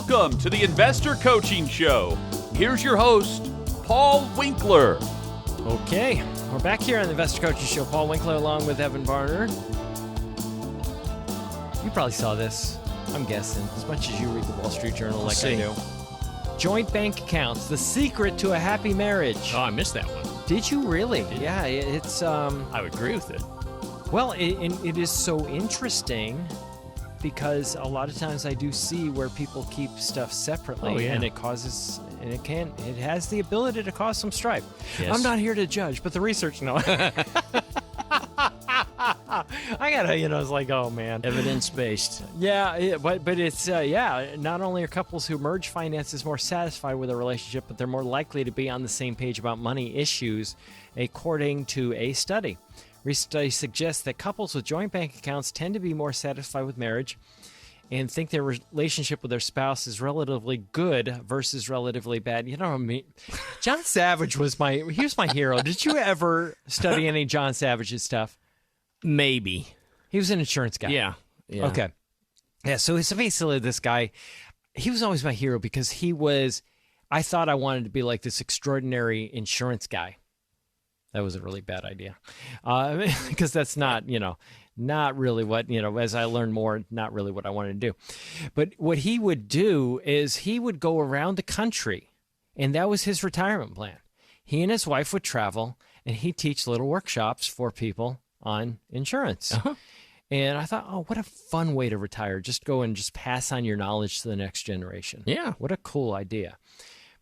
Welcome to the Investor Coaching Show. Here's your host, Paul Winkler. Okay, we're back here on the Investor Coaching Show. Paul Winkler along with Evan Barner. You probably saw this, I'm guessing, as much as you read the Wall Street Journal like I do. Joint bank accounts, the secret to a happy marriage. Oh, I missed that one. Did you really? Yeah, it's... I would agree with it. Well, it is so interesting because a lot of times I do see where people keep stuff separately, and it causes, and it has the ability to cause some strife. Yes. I'm not here to judge, but the research, no. I gotta, it's like, oh man. Evidence-based. Yeah, but it's, not only are couples who merge finances more satisfied with their relationship, but they're more likely to be on the same page about money issues, according to a study. Recent study suggests that couples with joint bank accounts tend to be more satisfied with marriage and think their relationship with their spouse is relatively good versus relatively bad. You know what I mean? John Savage was my hero. Did you ever study any John Savage's stuff? Maybe. He was an insurance guy. Yeah. Okay. Yeah, so basically this guy, he was always my hero because I thought I wanted to be like this extraordinary insurance guy. That was a really bad idea because that's not really what, as I learned more, not really what I wanted to do. But what he would do is he would go around the country, and that was his retirement plan. He and his wife would travel, and he'd teach little workshops for people on insurance. Uh-huh. And I thought, oh, what a fun way to retire. Just go and just pass on your knowledge to the next generation. Yeah. What a cool idea.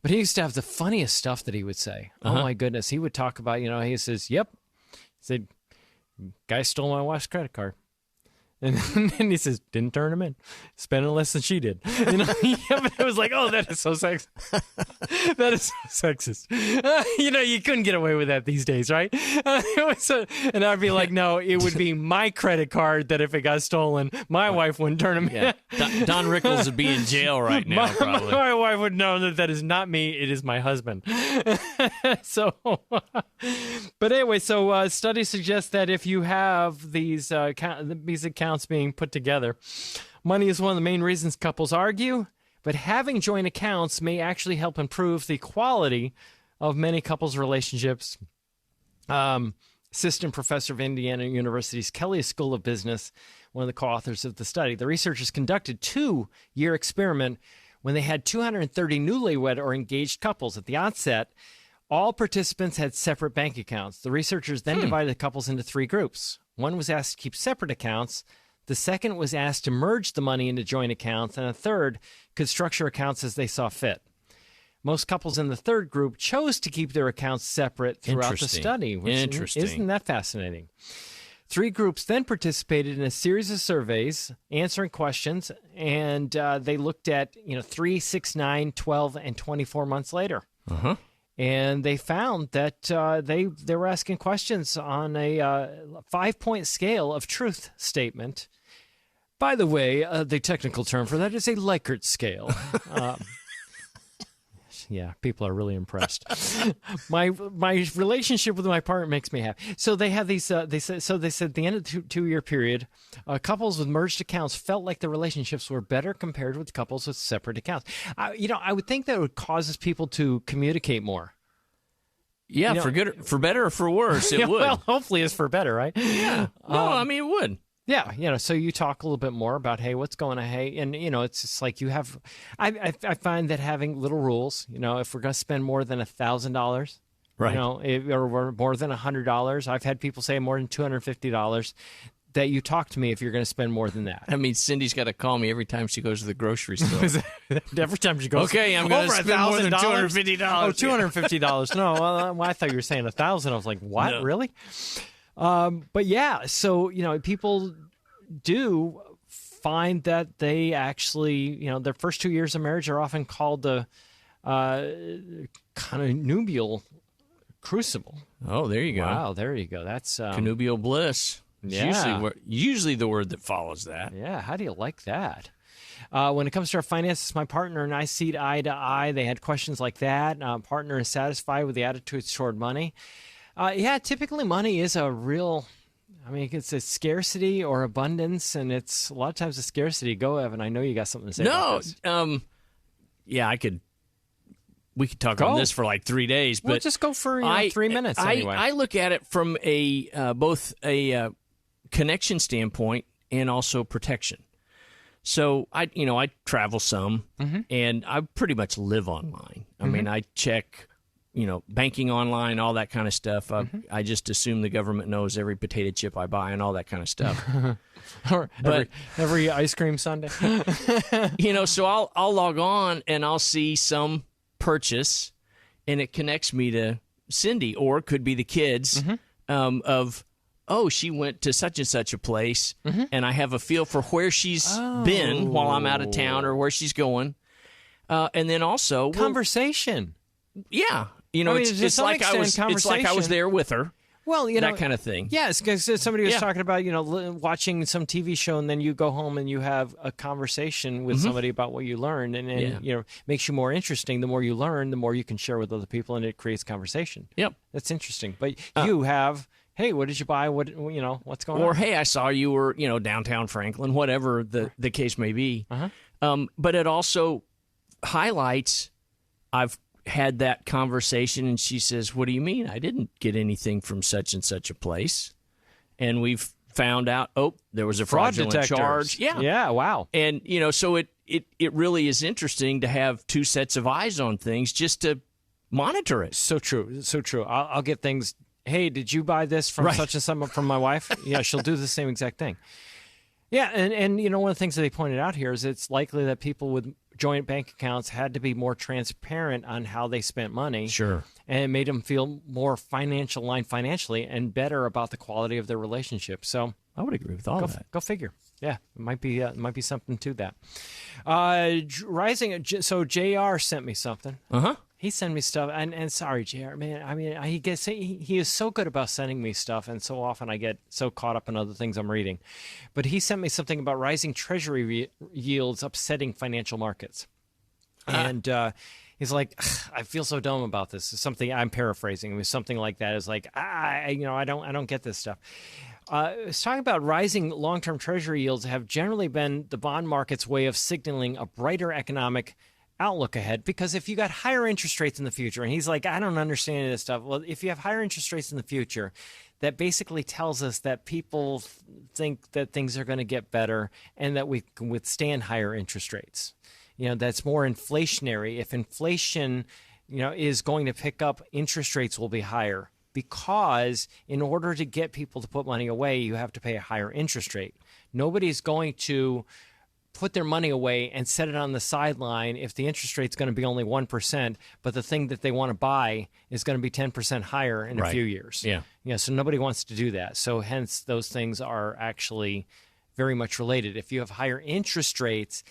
But he used to have the funniest stuff that he would say. Uh-huh. Oh, my goodness. He would talk about, he says, yep. He said, guy stole my wife's credit card. And then he says, didn't turn him in. Spending less than she did. But it was like, oh, that is so sexist. That is so sexist. You couldn't get away with that these days, right? And I'd be like, no, it would be my credit card that if it got stolen, my wife wouldn't turn him in. Don Rickles would be in jail right now, probably. My wife would know that is not me. It is my husband. But anyway, so studies suggest that if you have these accounts being put together, money is one of the main reasons couples argue, but having joint accounts may actually help improve the quality of many couples' relationships. Assistant professor of Indiana University's Kelley School of Business, one of the co-authors of the study. The researchers conducted a 2-year experiment when they had 230 newlywed or engaged couples. At the onset, all participants had separate bank accounts. The researchers then divided the couples into 3 groups. One was asked to keep separate accounts. The second was asked to merge the money into joint accounts. And a third could structure accounts as they saw fit. Most couples in the third group chose to keep their accounts separate throughout the study. Interesting. Isn't that fascinating? 3 groups then participated in a series of surveys answering questions. And they looked at 3, 6, 9, 12, and 24 months later. Uh-huh. And they found that they were asking questions on a 5-point scale of truth statement. By the way, the technical term for that is a Likert scale. Yeah, people are really impressed. My relationship with my partner makes me happy. So they have these. They said at the end of the 2-year period, couples with merged accounts felt like the relationships were better compared with couples with separate accounts. I would think that would causes people to communicate more. Yeah, for better or for worse, it would. Well, hopefully it's for better, right? Yeah. No, it would. Yeah, so you talk a little bit more about, hey, what's going on, hey, and, it's just like you have, I find that having little rules, if we're going to spend more than $1,000, right, or more than $100, I've had people say more than $250, that you talk to me if you're going to spend more than that. I mean, Cindy's got to call me every time she goes to the grocery store. Every time she goes, okay, I'm going to spend more than $250. Oh, $250. No, well, I thought you were saying $1,000. I was like, what, no. Really? But yeah, so, people do find that they actually, their first 2 years of marriage are often called the connubial crucible. Oh, there you go. Wow, there you go. That's connubial bliss. Yeah. Usually the word that follows that. Yeah, how do you like that? When it comes to our finances, my partner and I see eye to eye. They had questions like that. Partner is satisfied with the attitudes toward money. Typically money is a real, it's a scarcity or abundance, and it's a lot of times a scarcity. Go, Evan. I know you got something to say about this. we could talk Go. on this for like 3 days, but We'll just go for 3 minutes anyway. I look at it from both a connection standpoint and also protection. So I travel some, and I pretty much live online. I mean, I check, banking online, all that kind of stuff. I just assume the government knows every potato chip I buy and all that kind of stuff. But every ice cream sundae. So I'll log on and I'll see some purchase, and it connects me to Cindy, or it could be the kids she went to such and such a place, and I have a feel for where she's been while I'm out of town or where she's going. And then also conversation. It's like I was there with her. Well, that kind of thing. Yes, because somebody was talking about, watching some TV show, and then you go home and you have a conversation with somebody about what you learned, and makes you more interesting. The more you learn, the more you can share with other people, and it creates conversation. Yep, that's interesting. But you have, hey, what did you buy? What's going on? Or hey, I saw you were downtown Franklin, whatever the case may be. But it also highlights I've had that conversation, and she says, "What do you mean? I didn't get anything from such and such a place." And we've found out, there was a fraudulent charge. Yeah, wow. And so it really is interesting to have two sets of eyes on things just to monitor it. So true. I'll get things. Hey, did you buy this from such and such from my wife? Yeah, she'll do the same exact thing. Yeah, and one of the things that they pointed out here is it's likely that people with joint bank accounts had to be more transparent on how they spent money. Sure. And it made them feel more aligned financially and better about the quality of their relationship. So I would agree with all that. Go figure. Yeah, it might be something to that. So JR sent me something. He sent me stuff, and sorry, JR, man. I mean, he is so good about sending me stuff, and so often I get so caught up in other things I'm reading. But he sent me something about rising treasury yields upsetting financial markets, and he's like, I feel so dumb about this. It's something I'm paraphrasing. It was something like that. It's like, I don't get this stuff. It's talking about rising long-term treasury yields have generally been the bond market's way of signaling a brighter economic outlook ahead, because if you got higher interest rates in the future, and he's like, I don't understand any of this stuff. Well, if you have higher interest rates in the future, that basically tells us that people think that things are going to get better and that we can withstand higher interest rates. That's more inflationary. If inflation, is going to pick up, interest rates will be higher, because in order to get people to put money away, you have to pay a higher interest rate. Nobody's going to put their money away and set it on the sideline if the interest rate's going to be only 1%, but the thing that they want to buy is going to be 10% higher in a few years. Yeah. So nobody wants to do that. So hence those things are actually very much related. If you have higher interest rates,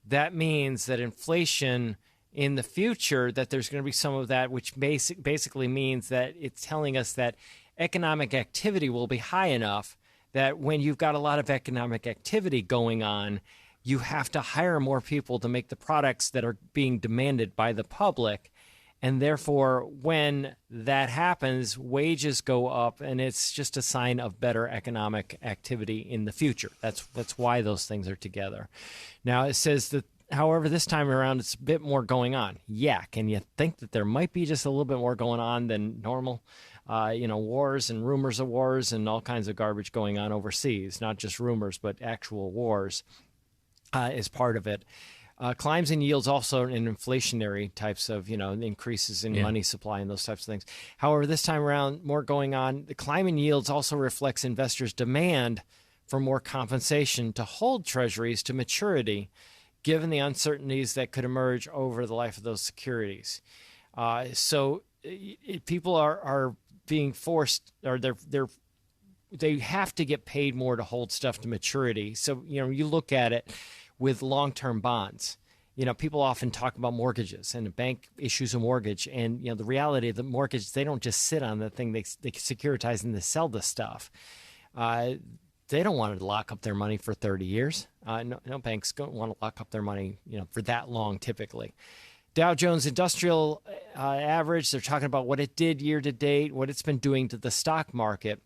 that means that inflation in the future, that there's going to be some of that, which basically means that it's telling us that economic activity will be high enough that when you've got a lot of economic activity going on, you have to hire more people to make the products that are being demanded by the public. And therefore, when that happens, wages go up, and it's just a sign of better economic activity in the future. That's why those things are together. Now, it says that, however, this time around, it's a bit more going on. Yeah, can you think that there might be just a little bit more going on than normal? Wars and rumors of wars and all kinds of garbage going on overseas, not just rumors, but actual wars. Is part of it. Climbs in yields also in inflationary types of, increases in money supply and those types of things. However, this time around, more going on. The climb in yields also reflects investors' demand for more compensation to hold treasuries to maturity, given the uncertainties that could emerge over the life of those securities. So people are being forced, or they have to get paid more to hold stuff to maturity. So, you look at it with long-term bonds. People often talk about mortgages, and a bank issues a mortgage. And, the reality of the mortgage, they don't just sit on the thing. They securitize and they sell the stuff. They don't want to lock up their money for 30 years. No banks don't want to lock up their money, for that long typically. Dow Jones Industrial Average, they're talking about what it did year to date, what it's been doing to the stock market.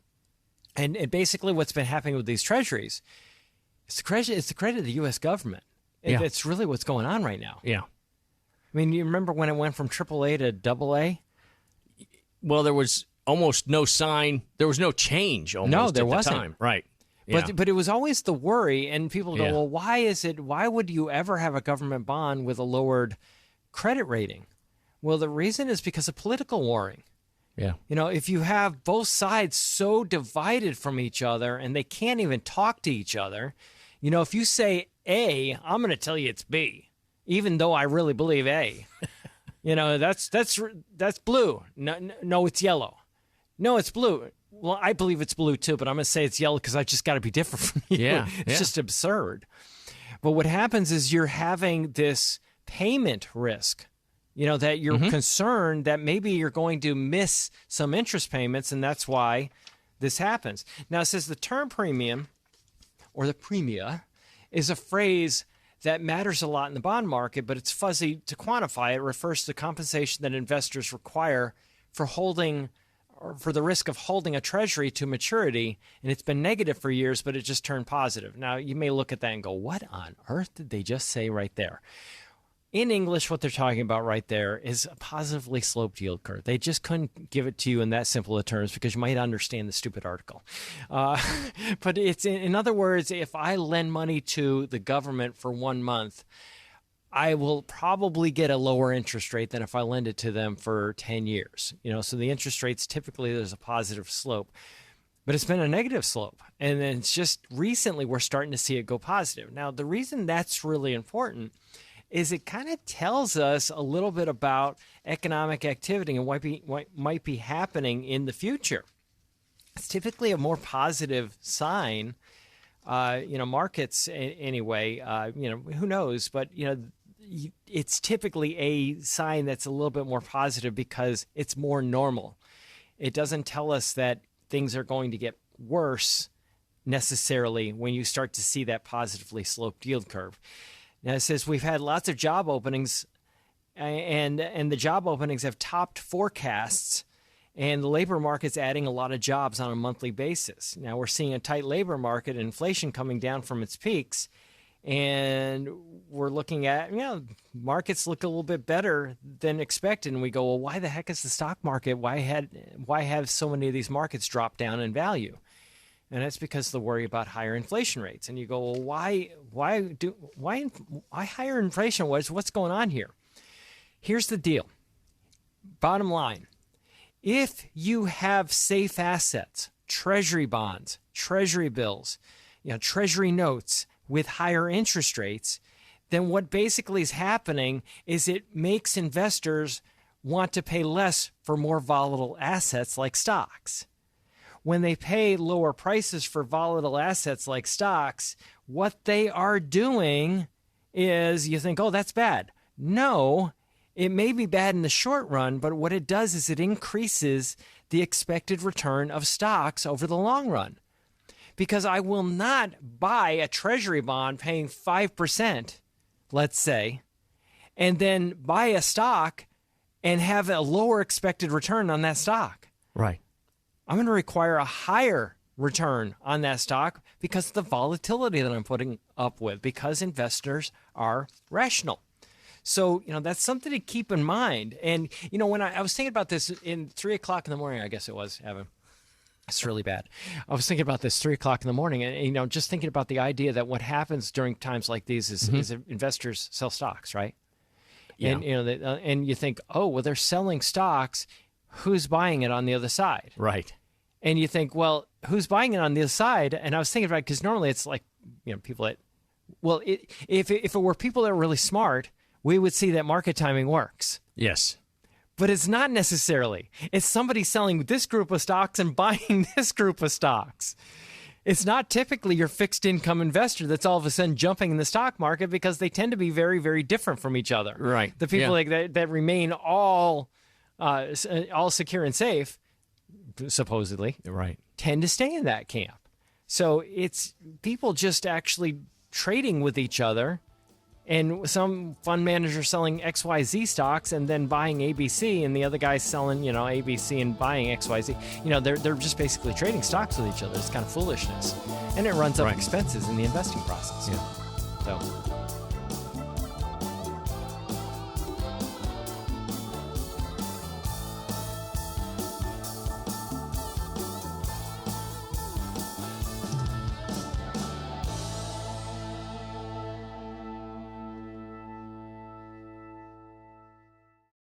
And basically what's been happening with these treasuries, it's the credit of the U.S. government. It's really what's going on right now. Yeah. I mean, you remember when it went from AAA to AA? Well, there was almost no sign. There was no change almost No, there at the wasn't. time. Right. Yeah. But it was always the worry, and people go, Yeah. well, why would you ever have a government bond with a lowered credit rating? Well, the reason is because of political warring. Yeah. You know, if you have both sides so divided from each other and they can't even talk to each other, you know, if you say A, I'm going to tell you it's B, even though I really believe A. You know, that's blue. No, it's yellow. No, it's blue. Well, I believe it's blue too, but I'm going to say it's yellow because I just got to be different from you. Yeah, It's yeah. just absurd. But what happens is you're having this payment risk, you know, that you're concerned that maybe you're going to miss some interest payments, and that's why this happens. Now, it says the term premium or the premia is a phrase that matters a lot in the bond market, but it's fuzzy to quantify. It refers to the compensation that investors require for holding or for the risk of holding a treasury to maturity, and it's been negative for years, but it just turned positive. Now, you may look at that and go, what on earth did they just say right there? In English, what they're talking about right there is a positively sloped yield curve. They just couldn't give it to you in that simple of terms because you might understand the stupid article. But it's in other words, if I lend money to the government for 1 month, I will probably get a lower interest rate than if I lend it to them for 10 years. You know, so the interest rates typically there's a positive slope. But it's been a negative slope. And then it's just recently we're starting to see it go positive. Now, the reason that's really important is it kind of tells us a little bit about economic activity and what might be happening in the future. It's typically a more positive sign, you know, markets anyway, you know, who knows, but, you know, it's typically a sign that's a little bit more positive because it's more normal. It doesn't tell us that things are going to get worse necessarily when you start to see that positively sloped yield curve. Now, it says we've had lots of job openings, and the job openings have topped forecasts, and the labor market's adding a lot of jobs on a monthly basis. Now, we're seeing a tight labor market, inflation coming down from its peaks, and we're looking at, you know, markets look a little bit better than expected, and we go, well, why the heck is the stock market? Why have so many of these markets drop down in value? And that's because of the worry about higher inflation rates. And you go, well, why higher inflation? What's going on here? Here's the deal. Bottom line, if you have safe assets, treasury bonds, treasury bills, you know, treasury notes with higher interest rates, then what basically is happening is it makes investors want to pay less for more volatile assets like stocks. When they pay lower prices for volatile assets like stocks, what they are doing is you think, oh, that's bad. No, it may be bad in the short run, but what it does is it increases the expected return of stocks over the long run. Because I will not buy a treasury bond paying 5%, let's say, and then buy a stock and have a lower expected return on that stock. Right. I'm going to require a higher return on that stock because of the volatility that I'm putting up with, because investors are rational. So, you know, that's something to keep in mind. And, you know, when I was thinking about this in 3 o'clock in the morning, I guess it was, Evan. It's really bad. I was thinking about this 3 o'clock in the morning and, you know, just thinking about the idea that what happens during times like these is investors sell stocks, right? Yeah. And, you know, and you think, oh, well, they're selling stocks. Who's buying it on the other side? Right. And you think, well, who's buying it on the other side? And I was thinking about it because normally it's like, you know, people that, well, if it were people that are really smart, we would see that market timing works. Yes. But it's not necessarily. It's somebody selling this group of stocks and buying this group of stocks. It's not typically your fixed income investor that's all of a sudden jumping in the stock market because they tend to be very, very different from each other. Right. The people like that remain all secure and safe, supposedly, Right. tend to stay in that camp. So it's people just actually trading with each other, and some fund manager selling XYZ stocks and then buying ABC, and the other guy's selling, you know, ABC and buying XYZ. You know, they're just basically trading stocks with each other. It's kind of foolishness, and it runs up expenses in the investing process. Yeah. So